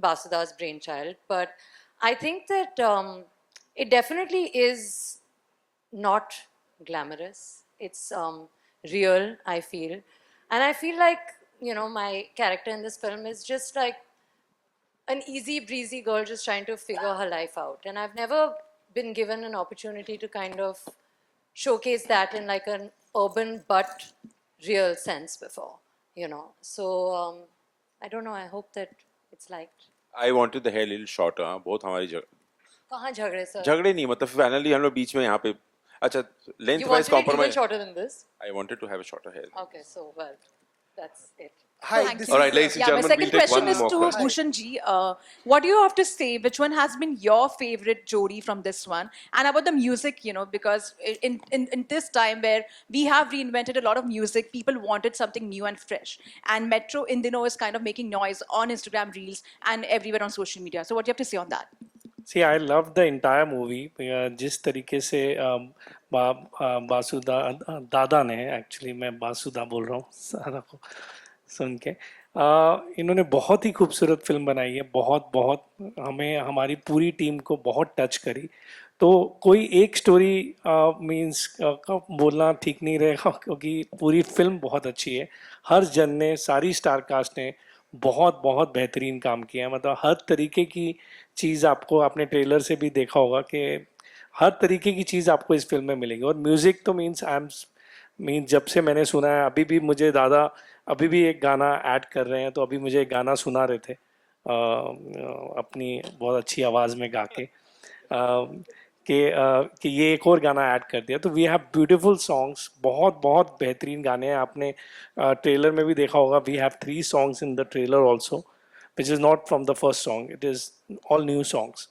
Vasuda's brainchild. But I think that it definitely is not glamorous. It's real, I feel. And I feel like, you know, my character in this film is just like an easy breezy girl just trying to figure her life out. And I've never been given an opportunity to kind of showcase that in like an urban but real sense before, you know. So I don't know, I hope that it's liked. I wanted the hair a little shorter. बहुत हमारी कहाँ झगड़े सर? झगड़े नहीं, मतलब फाइनली हम लोग बीच में यहाँ पे अच्छा length wise compromise. You wanted it even shorter than this? I wanted to have a shorter hair. Okay, so well, that's it. Hi, Thank this you. is, All right, ladies and Yeah, my gentlemen, second we'll take question one is more to question. Bhushan ji. What do you have to say? Which one has been your favorite Jodi from this one? And about the music, you know, because in this time where we have reinvented a lot of music, people wanted something new and fresh. And Metro in Dino is kind of making noise on Instagram Reels and everywhere on social media. So what do you have to say on that? See, I love the entire movie. जिस तरीके से बासुदा दादा ने, एक्चुअली मैं बासुदा बोल रहा हूँ सारा को सुन के, इन्होंने बहुत ही खूबसूरत फिल्म बनाई है. बहुत बहुत हमें, हमारी पूरी टीम को बहुत टच करी. तो कोई एक स्टोरी मींस का बोलना ठीक नहीं रहेगा, क्योंकि पूरी फिल्म बहुत अच्छी है. हर जन ने, सारी स्टार कास्ट ने बहुत बहुत बेहतरीन काम किया है. मतलब हर तरीके की चीज़ आपको, आपने ट्रेलर से भी देखा होगा कि हर तरीके की चीज़ आपको इस फिल्म में मिलेगी. और म्यूज़िक तो मीन्स जब से मैंने सुना है, अभी भी मुझे दादा अभी भी एक गाना ऐड कर रहे हैं, तो अभी मुझे एक गाना सुना रहे थे अपनी बहुत अच्छी आवाज़ में गा के कि ये एक और गाना ऐड कर दिया. तो वी हैव ब्यूटीफुल सॉन्ग्स, बहुत बहुत बेहतरीन गाने हैं. आपने ट्रेलर में भी देखा होगा, we have 3 songs in the trailer also, which is not from the first song, it is all new songs.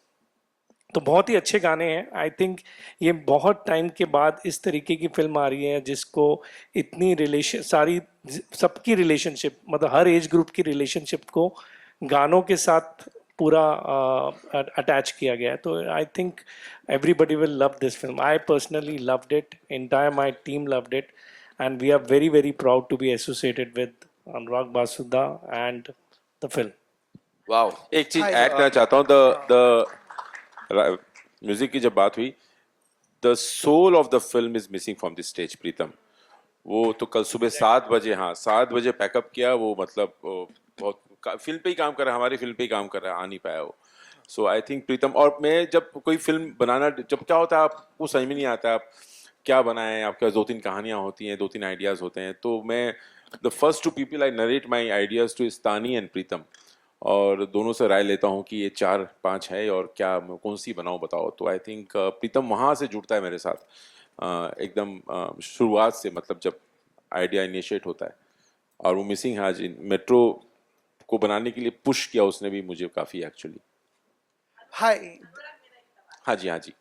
तो बहुत ही अच्छे गाने हैं. आई थिंक ये बहुत टाइम के बाद इस तरीके की फिल्म आ रही है जिसको इतनी सबकी रिलेशनशिप, मतलब हर एज ग्रुप की रिलेशनशिप को गानों के साथ पूरा अटैच किया गया है. तो I think everybody will love this film. I personally loved it, entire my team loved it, and we are very very proud to be associated with Anurag बासुदा एंड द फिल्म. वाओ, एक चीज Hi, ऐड करना चाहता हूँ. द म्यूजिक की जब बात हुई, the soul of the film is missing from the stage. Pritam, वो तो कल सुबह 7 बजे, हाँ 7 बजे पैकअप किया. वो मतलब बहुत फिल्म पे ही काम कर रहा है, हमारी फिल्म पे ही काम कर रहा है, आ नहीं पाया वो. सो आई थिंक प्रीतम, और मैं जब कोई फिल्म बनाना, जब क्या होता है आपको समझ में नहीं आता आप क्या बनाएं, आपके पास 2-3 कहानियाँ होती हैं, 2-3 आइडियाज होते हैं. तो मैं the first 2 people I narrate my ideas to Tani and Pritam, और दोनों से राय लेता हूँ कि ये 4-5 है और क्या कौन सी बनाऊँ बताओ. तो आई थिंक प्रीतम वहाँ से जुड़ता है मेरे साथ एकदम शुरुआत से, मतलब जब आइडिया इनिशिएट होता है. और वो मिसिंग है आज. मेट्रो को बनाने के लिए पुश किया उसने भी मुझे काफ़ी एक्चुअली. hi. हाँ जी, हाँ जी.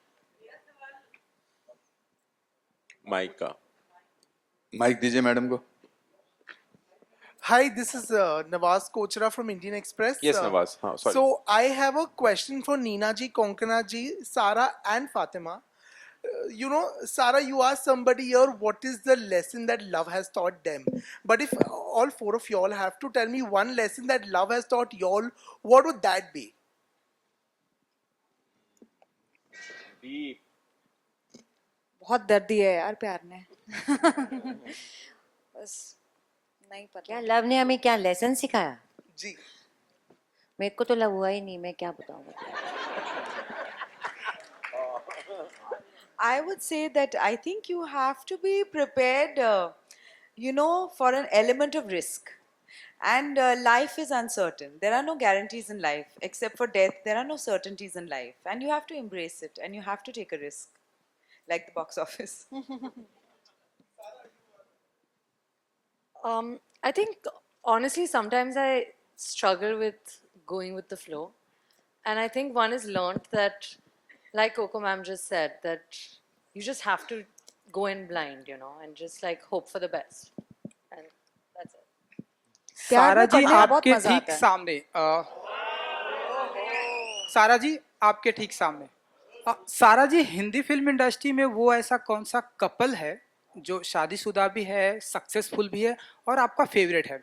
माइक दीजिए मैडम को. Hi, this is Nawaz Kochra from Indian Express. Yes, Nawaz. Sorry. So I have a question for Neena ji, Konkana ji, Sara and Fatima. You know, Sara, you asked somebody here what is the lesson that love has taught them. But if all 4 of y'all have to tell me one lesson that love has taught y'all, what would that be? बहुत दर्द दिया है यार प्यार ने. बस नहीं पता. क्या लव ने हमें क्या लेसन सिखाया? जी. मेरे को तो लव हुआ ही नहीं, मैं क्या बताऊँ. I would say that I think you have to be prepared, you know, for an element of risk. And life is uncertain. There are no guarantees in life. Except for death, there are no certainties in life. And you have to embrace it. And you have to take a risk. Like the box office. I think, honestly, sometimes I struggle with going with the flow. And I think one is learned that, like Coco ma'am just said, that you just have to go in blind, you know, and just like hope for the best. And that's it. सारा जी आपके ठीक सामने, सारा जी आपके ठीक सामने. सारा जी, हिंदी फिल्म इंडस्ट्री में वो ऐसा कौन सा कपल है जो शादीशुदा भी है, सक्सेसफुल भी है और आपका फेवरेट है?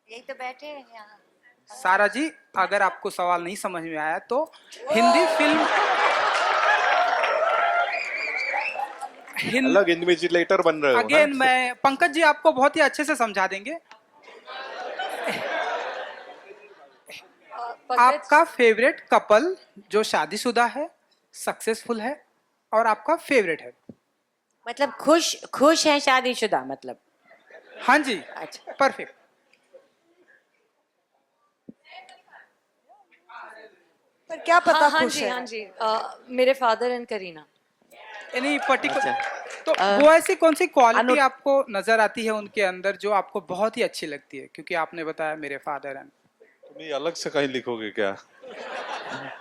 यही तो बैठे हैं यहाँ. सारा जी, अगर आपको सवाल नहीं समझ में आया तो हिंदी फिल्म अलग इन्विजिलेटर बन रहे हो ना? अगेन मैं, पंकज जी आपको बहुत ही अच्छे से समझा देंगे. आपका फेवरेट कपल जो शादीशुदा है, सक्सेसफुल है और आपका फेवरेट है. मतलब खुश है शादीशुदा मतलब? हाँ जी. अच्छा, परफेक्ट. पर क्या पता हाँ खुश जी, है। हाँ जी, मेरे father and Kareena. Any particular तो अ, वो ऐसी कौन सी क्वालिटी अनु- आपको नजर आती है उनके अंदर जो आपको बहुत ही अच्छी लगती है? क्योंकि आपने बताया मेरे फादर एंड तुम ये अलग से कहीं लिखोगे क्या?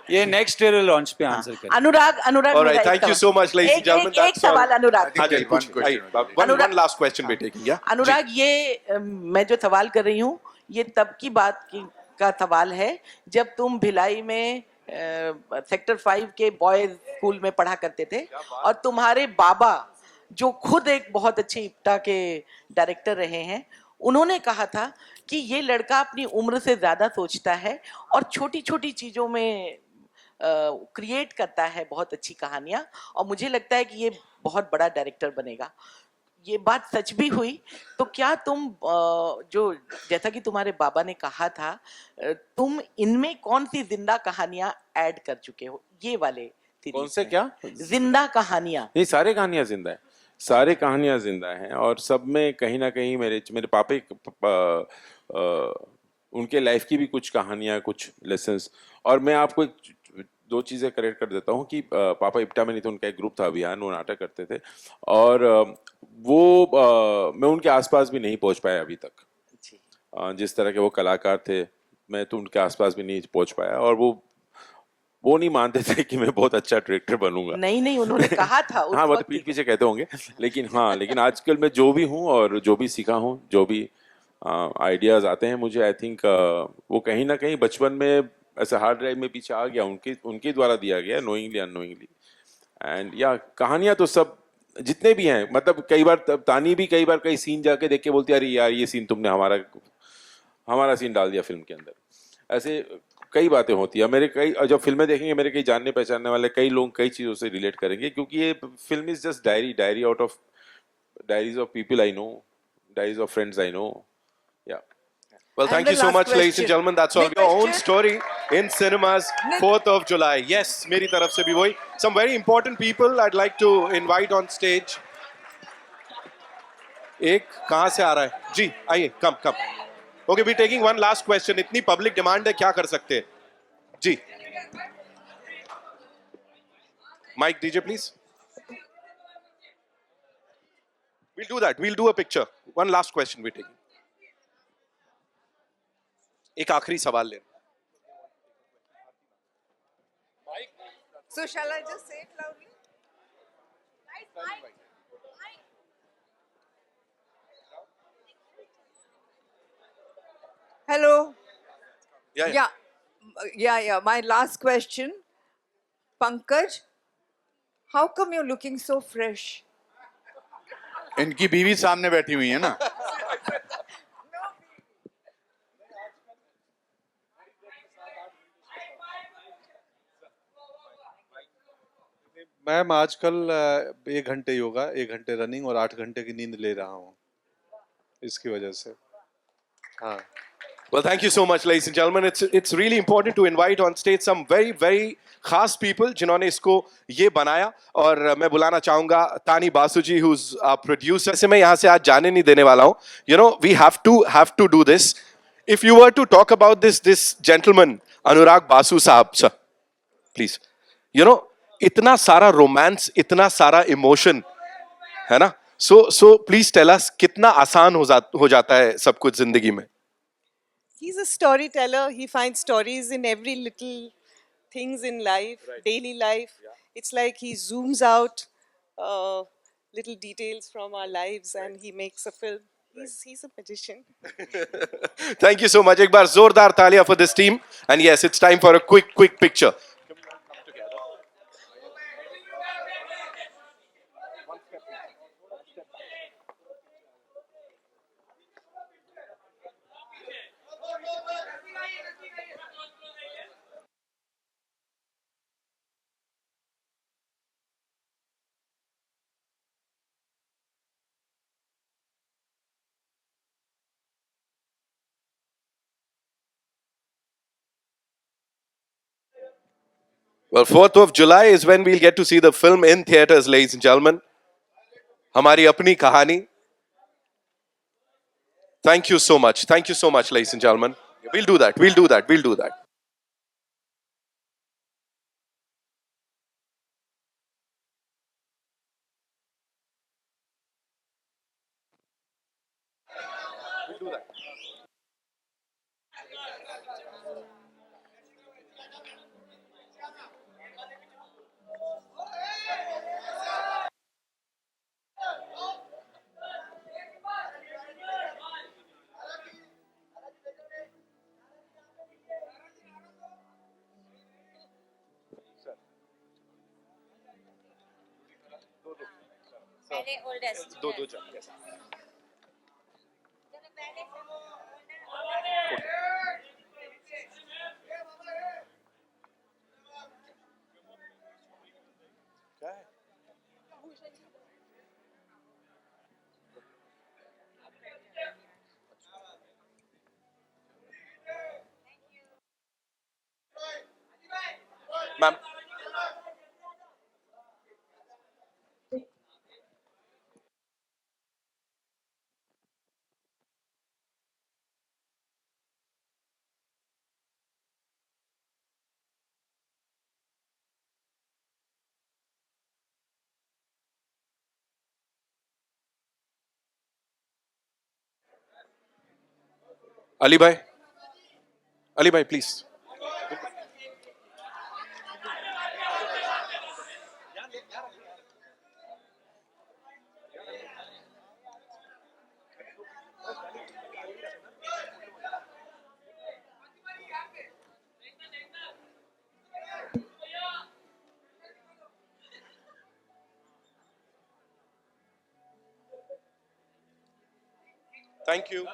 ये नेक्स्ट ईयर लॉन्च पे आंसर करें। अनुराग अनुराग All right, मेरा एक thank you सवाल- so much, ladies and एक gentlemen. एक एक That's all. सवाल अनुराग हाँ जी, one last question we're taking, yeah? अनुराग ये मैं जो सवाल कर रही हूँ ये तब की बात की का सवाल है जब तुम भिलाई में सेक्टर 5 के बॉयज स्कूल में पढ़ा करते थे और तुम्हारे बाबा जो खुद एक बहुत अच्छे इप्टा के डायरेक्टर रहे हैं उन्होंने कहा था कि ये लड़का अपनी उम्र से ज्यादा सोचता है और छोटी छोटी चीजों में क्रिएट करता है बहुत अच्छी कहानियां और मुझे लगता है कि ये बहुत बड़ा डायरेक्टर बनेगा। ये बात सच भी हुई तो क्या तुम जो जैसा कि तुम्हारे बाबा ने कहा था तुम इनमें कौन सी जिंदा कहानियां ऐड कर चुके हो ये वाले कौन से क्या जिंदा कहानियां? नहीं, सारे कहानियां जिंदा है, सारे कहानियां जिंदा हैं और सब में कहीं ना कहीं मेरे पापे उनके लाइफ की भी कुछ कहानियां, कुछ लेसन्स। और मैं आपको दो चीज़ें करेक्ट कर देता हूँ कि पापा इप्टा में नहीं थे, उनका एक ग्रुप था अभियान, वो नाटक करते थे और वो मैं उनके आसपास भी नहीं पहुँच पाया अभी तक। जिस तरह के वो कलाकार थे मैं तो उनके आसपास भी नहीं पहुँच पाया और वो नहीं मानते थे कि मैं बहुत अच्छा डायरेक्टर बनूंगा। नहीं उन्होंने कहा था उस हाँ, वो तो वक्त पीठ पीछे कहते होंगे लेकिन आजकल मैं जो भी हूँ और जो भी सीखा हूँ, जो भी आइडियाज आते हैं मुझे, आई थिंक वो कहीं ना कहीं बचपन में ऐसा हार्ड ड्राइव में पीछे आ गया, उनके द्वारा दिया गया, नोइंगली अननोइंगली। एंड या कहानियां तो सब जितने भी हैं, मतलब कई बार तानी भी कई बार कई सीन जाके देख के बोलती है अरे यार ये सीन तुमने हमारा सीन डाल दिया फिल्म के अंदर। ऐसे कई बातें होती है। मेरे कई जब फिल्में देखेंगे मेरे कई जानने पहचानने वाले कई लोग कई चीज़ों से रिलेट करेंगे क्योंकि ये film is just diary out of diaries of people I know, diaries of friends I know. या Well, thank you so much, ladies and gentlemen. That's all. Your own story in cinemas, 4th of July. Yes, मेरी तरफ से भी वही. Some very important people I'd like to invite on stage. एक कहाँ से आ रहा है? जी, आइए, come. Okay, we're taking one last question. इतनी public demand है, क्या कर सकते हैं? जी. Mic DJ, please. We'll do that. We'll do a picture. One last question we're taking. एक आखिरी सवाल ले। So shall I just say it loudly? Hello. Yeah. My last question, Pankaj, how come you're looking so fresh? इनकी बीवी सामने बैठी हुई है ना। मैम आजकल 1 घंटे योगा, 1 घंटे रनिंग और 8 घंटे की नींद ले रहा हूँ इसकी वजह से। हाँ। Well, thank you so much, ladies and gentlemen. It's really important to invite on stage some very खास people जिन्होंने इसको ये बनाया और मैं बुलाना चाहूँगा तानी बासु जी, who's our producer. ऐसे मैं यहाँ से आज जाने नहीं देने वाला हूँ. You know, we have to do this. If you were to talk about this gentleman, Anurag Basu साहब, sir, please. You know, इतना सारा romance, इतना सारा emotion, है ना? So please tell us कितना आसान हो जाता है सब कुछ जिंदगी में? He's a storyteller. He finds stories in every little things in life, daily life. It's like he zooms out little details from our lives and he makes a film. He's a magician. Thank you so much. एक बार जोरदार तालियां for this team. And yes, it's time for a quick picture. Well, 4th of July is when we'll get to see the film in theaters, ladies and gentlemen. हमारी अपनी कहानी. Thank you so much. Thank you so much, ladies and gentlemen. We'll do that. do that. पहले oldest. दो दो चार. Yes. क्या है? मैम अली भाई please. Thank you.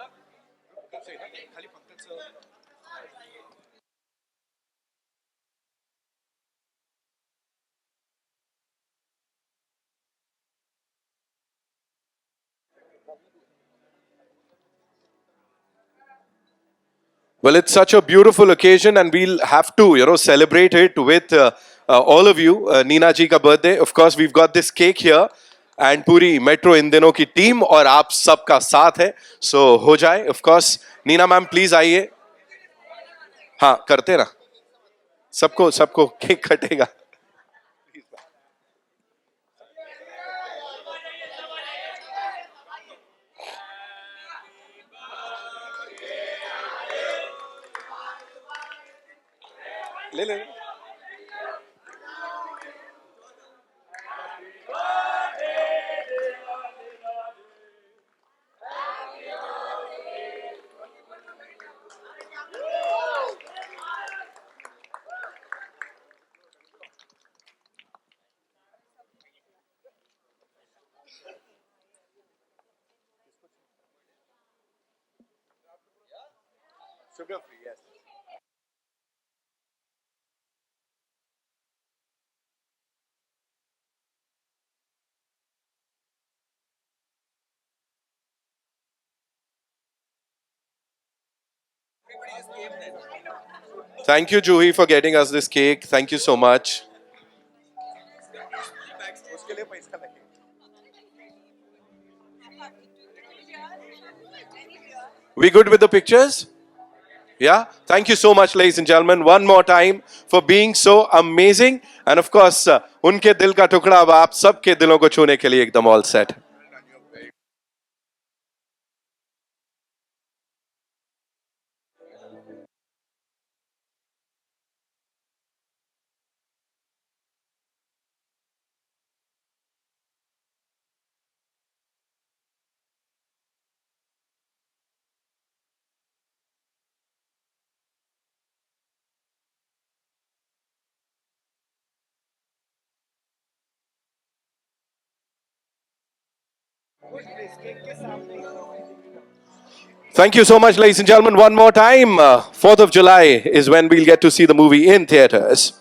Well, it's such a beautiful occasion, and we'll have to, celebrate it with all of you. Neena ji ka birthday. Of course, we've got this cake here, and पूरी मेट्रो इन दिनों की टीम और आप सबका साथ है. So हो जाए. Of course, Neena ma'am please आइए. हाँ करते ना. सबको केक कटेगा. ले. Sugar free, yes. Thank you, Juhi, for getting us this cake. Thank you so much. We good with the pictures? Yeah? Thank you so much, ladies and gentlemen, one more time for being so amazing. And of course, उनके दिल का टुकड़ा अब आप सबके दिलों को छूने के लिए एकदम all set. Thank you so much, ladies and gentlemen. One more time, 4th of July is when we'll get to see the movie in theaters.